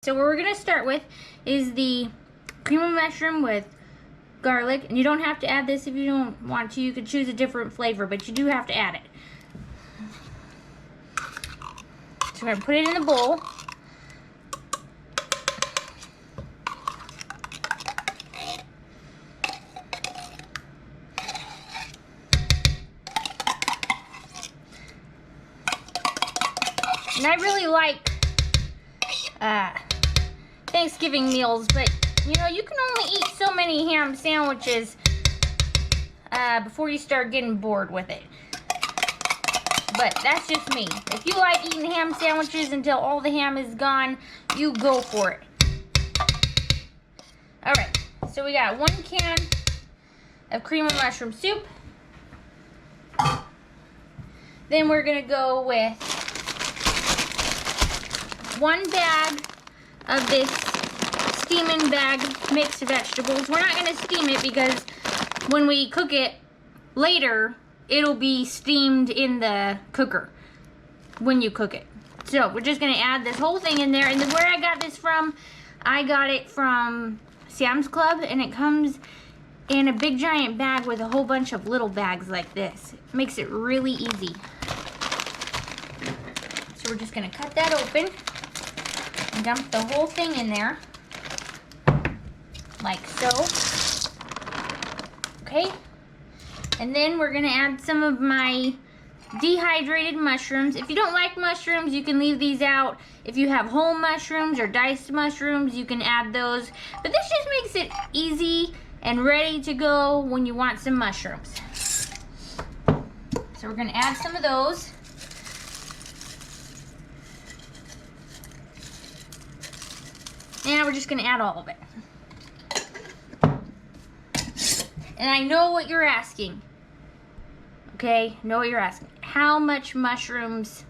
So what we're gonna start with is the cream of mushroom with garlic, and you don't have to add this if you don't want to. You could choose a different flavor, but you do have to add it. So we're gonna put it in a bowl. And I really like Thanksgiving meals, but you know, you can only eat so many ham sandwiches before you start getting bored with it. But that's just me. If you like eating ham sandwiches until all the ham is gone, you go for it. Alright, so we got 1 can of cream of mushroom soup. Then we're gonna go with 1 bag of this steaming bag mixed vegetables. We're not gonna steam it because when we cook it later, it'll be steamed in the cooker when you cook it. So we're just gonna add this whole thing in there. And then where I got this from, I got it from Sam's Club, and it comes in a big giant bag with a whole bunch of little bags like this. It makes it really easy. So we're just gonna cut that open and dump the whole thing in there, like so. Okay, and then we're gonna add some of my dehydrated mushrooms. If you don't like mushrooms, you can leave these out. If you have whole mushrooms or diced mushrooms, you can add those. But this just makes it easy and ready to go when you want some mushrooms. So we're gonna add some of those. And we're just gonna add all of it. And I know what you're asking. Okay, know what you're asking. How much mushrooms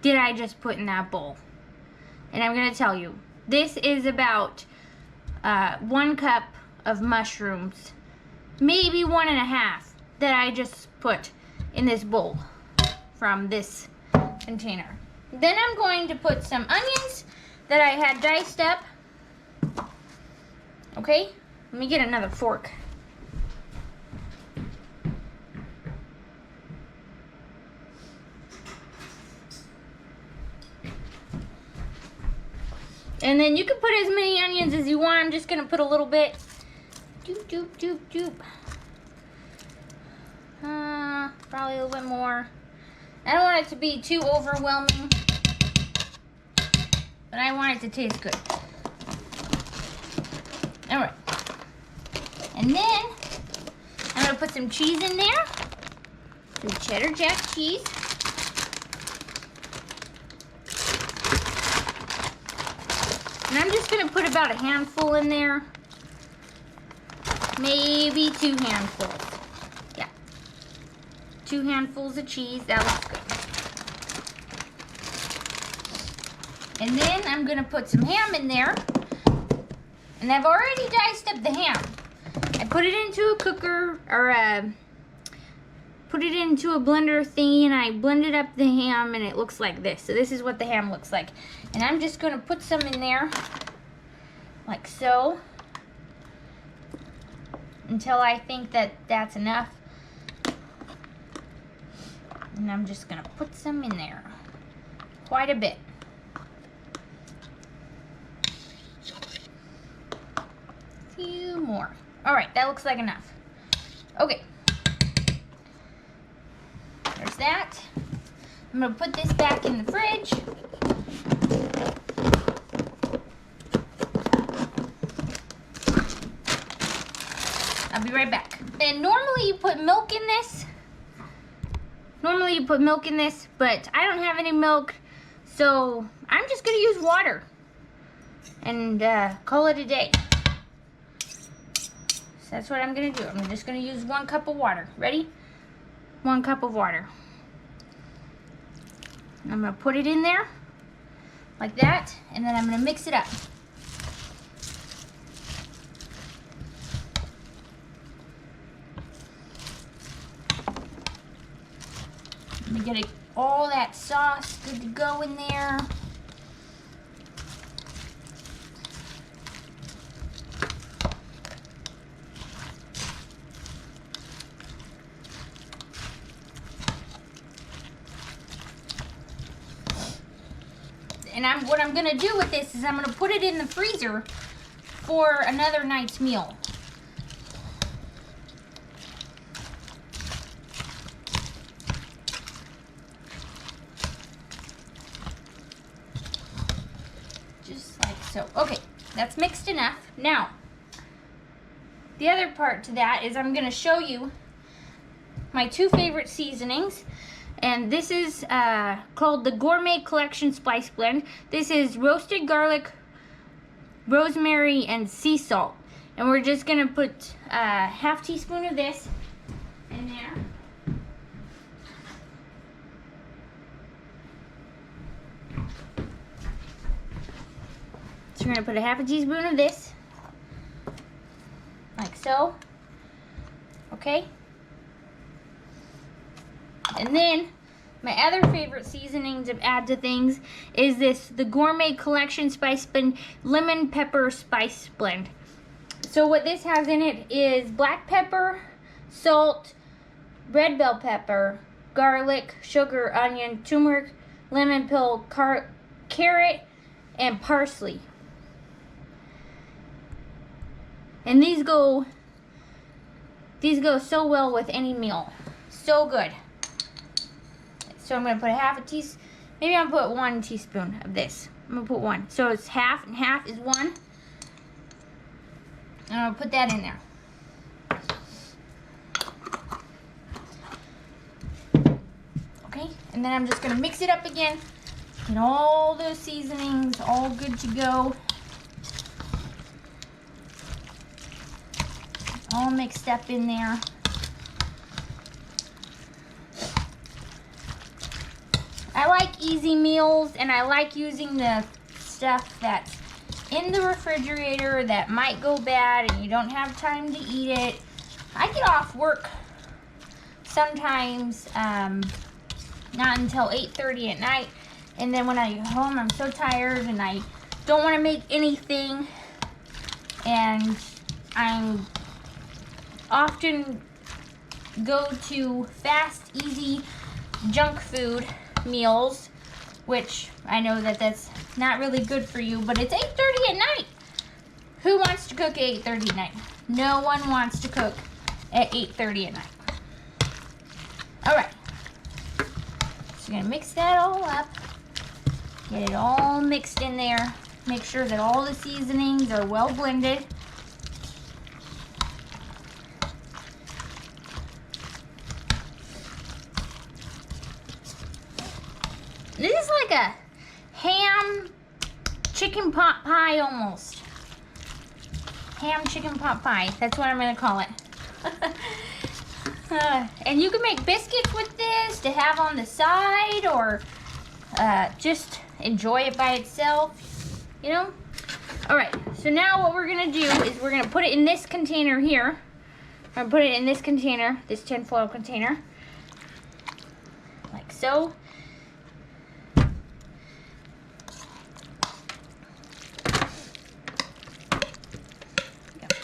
did I just put in that bowl? And I'm gonna tell you. This is about 1 cup of mushrooms. Maybe 1.5 that I just put in this bowl from this container. Then I'm going to put some onions that I had diced up. Okay, let me get another fork. And then you can put as many onions as you want. I'm just gonna put a little bit. Doop, doop, doop, doop. Probably a little bit more. I don't want it to be too overwhelming, but I want it to taste good. All right, and then I'm gonna put some cheese in there, some cheddar jack cheese. And I'm just gonna put about a handful in there, maybe 2 handfuls. Yeah, 2 handfuls of cheese, that looks good. And then I'm gonna put some ham in there. And I've already diced up the ham. I put it into a cooker, or put it into a blender thingy, and I blended up the ham, and it looks like this. So this is what the ham looks like. And I'm just gonna put some in there, like so, until I think that that's enough. And I'm just gonna put some in there, quite a bit. Few more. All right, that looks like enough. Okay, there's that. I'm gonna put this back in the fridge. I'll be right back. And normally you put milk in this. But I don't have any milk, so I'm just gonna use water and call it a day. So that's what I'm gonna do. I'm just gonna use 1 cup of water. Ready? 1 cup of water. And I'm gonna put it in there like that, and then I'm gonna mix it up. Let me get all that sauce good to go in there. And what I'm gonna do with this is I'm gonna put it in the freezer for another night's meal. Just like so. Okay, that's mixed enough. Now, the other part to that is I'm gonna show you my 2 favorite seasonings. And this is called the Gourmet Collection Spice Blend. This is roasted garlic, rosemary, and sea salt. And we're just gonna put a half teaspoon of this in there. So we're gonna put a half a teaspoon of this, like so. Okay. And then my other favorite seasoning to add to things is the Gourmet Collection Spice Blend Lemon Pepper Spice Blend. So what this has in it is black pepper, salt, red bell pepper, garlic, sugar, onion, turmeric, lemon peel, carrot, and parsley. And these go so well with any meal. So good. So I'm gonna put a half a teaspoon, maybe I'll put 1 teaspoon of this. I'm gonna put 1. So it's half and half is 1. And I'll put that in there. Okay, and then I'm just gonna mix it up again. Get all those seasonings all good to go. All mixed up in there. I like easy meals, and I like using the stuff that's in the refrigerator that might go bad and you don't have time to eat it. I get off work sometimes not until 8:30 at night, and then when I get home I'm so tired and I don't want to make anything, and I'm often go to fast, easy junk food meals, which I know that that's not really good for you, but it's 8:30 at night. Who wants to cook at 8:30 at night? No one wants to cook at 8:30 at night. All right, so you're gonna mix that all up, get it all mixed in there, make sure that all the seasonings are well blended. This is like a ham chicken pot pie almost. Ham chicken pot pie. That's what I'm going to call it. And you can make biscuits with this to have on the side, or just enjoy it by itself, you know? All right, so now what we're going to do is we're going to put it in this container here. I'm going to put it in this container, this tinfoil container, like so.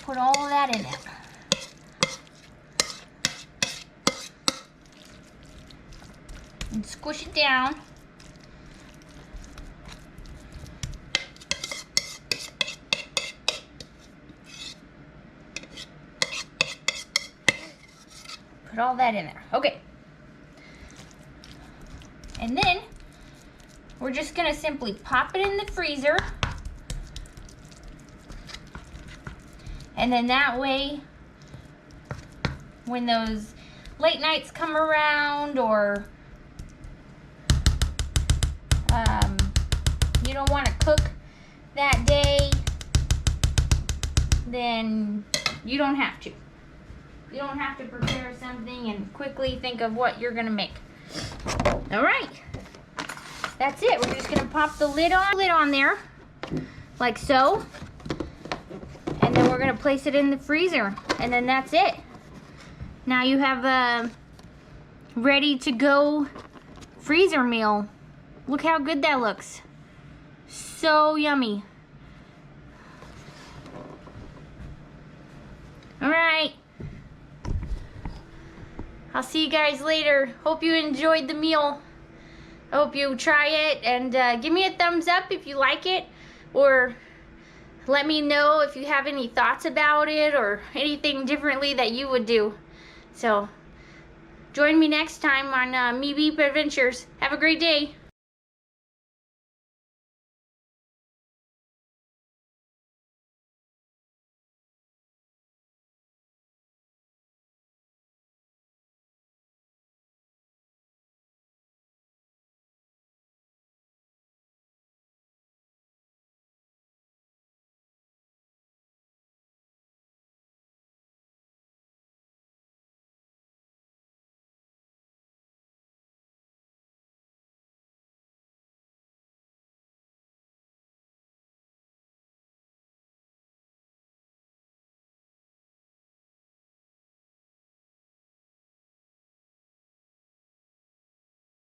Put all of that in there. And squish it down. Put all that in there. Okay. And then we're just gonna simply pop it in the freezer. And then that way, when those late nights come around, or you don't want to cook that day, then you don't have to. You don't have to prepare something and quickly think of what you're going to make. All right. That's it. We're just going to pop the lid on there, like so. And then we're going to place it in the freezer. And then that's it. Now you have a ready to go freezer meal. Look how good that looks. So yummy. All right. I'll see you guys later. Hope you enjoyed the meal. I hope you try it, and give me a thumbs up if you like it, or let me know if you have any thoughts about it or anything differently that you would do. So join me next time on Mebeep Adventures. Have a great day.